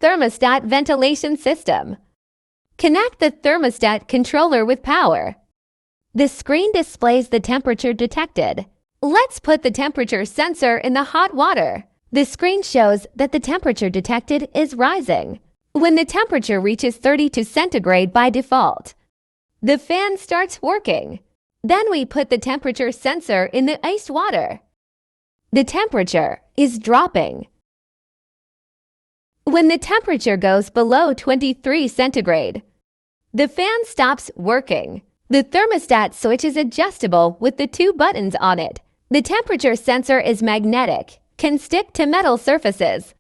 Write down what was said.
Thermostat Ventilation System. Connect the thermostat controller with power. The screen displays the temperature detected. Let's put the temperature sensor in the hot water. The screen shows that the temperature detected is rising. When the temperature reaches 32 centigrade by default, the fan starts working. Then we put the temperature sensor in the iced water. The temperature is dropping. When the temperature goes below 23 centigrade, the fan stops working. The thermostat switch is adjustable with the 2 buttons on it. The temperature sensor is magnetic, can stick to metal surfaces.